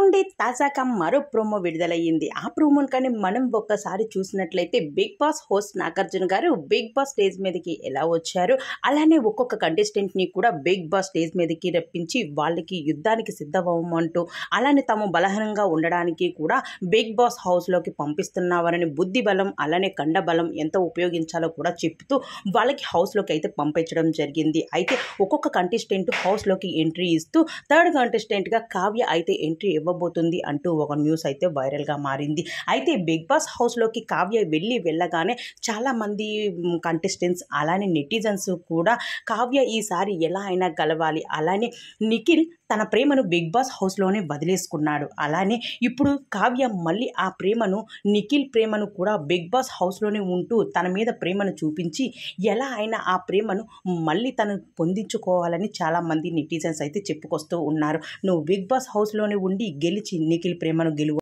నుండి తాజాగా మరో ప్రోమో విడుదలయ్యింది. ఆ ప్రోమోని కానీ మనం ఒక్కసారి చూసినట్లయితే బిగ్ బాస్ హోస్ట్ నాగార్జున గారు బిగ్ బాస్ స్టేజ్ మీదకి ఎలా వచ్చారు, అలానే ఒక్కొక్క కంటెస్టెంట్ని కూడా బిగ్ బాస్ స్టేజ్ మీదకి రప్పించి వాళ్ళకి యుద్ధానికి సిద్ధమవ్వమంటూ, అలానే తాము బలహీనంగా ఉండడానికి కూడా బిగ్ బాస్ హౌస్లోకి పంపిస్తున్నారని బుద్ధి బలం అలానే కండ బలం ఎంత ఉపయోగించాలో కూడా చెప్తూ వాళ్ళకి హౌస్లోకి అయితే పంపించడం జరిగింది. అయితే ఒక్కొక్క కంటెస్టెంట్ హౌస్లోకి ఎంట్రీ ఇస్తూ థర్డ్ కంటెస్టెంట్గా కావ్య అయితే ఎంట్రీ ఇవ్వబోతుంది అంటూ ఒక న్యూస్ అయితే వైరల్గా మారింది. అయితే బిగ్ బాస్ హౌస్లోకి కావ్య వెళ్ళగానే చాలామంది కంటెస్టెంట్స్ అలానే నెటిజన్స్ కూడా కావ్య ఈసారి ఎలా అయినా గెలవాలి, అలానే నిఖిల్ తన ప్రేమను బిగ్ బాస్ హౌస్లోనే వదిలేసుకున్నాడు, అలానే ఇప్పుడు కావ్య మళ్ళీ ఆ ప్రేమను నిఖిల్ ప్రేమను కూడా బిగ్ బాస్ హౌస్లోనే ఉంటూ తన మీద ప్రేమను చూపించి ఎలా అయినా ఆ ప్రేమను మళ్ళీ తను పొందించుకోవాలని చాలామంది నెటిజన్స్ అయితే చెప్పుకొస్తూ ఉన్నారు. నువ్వు బిగ్ బాస్ హౌస్లోనే ఉండి గెలిచి నిఖిల్ ప్రేమను గెలువు.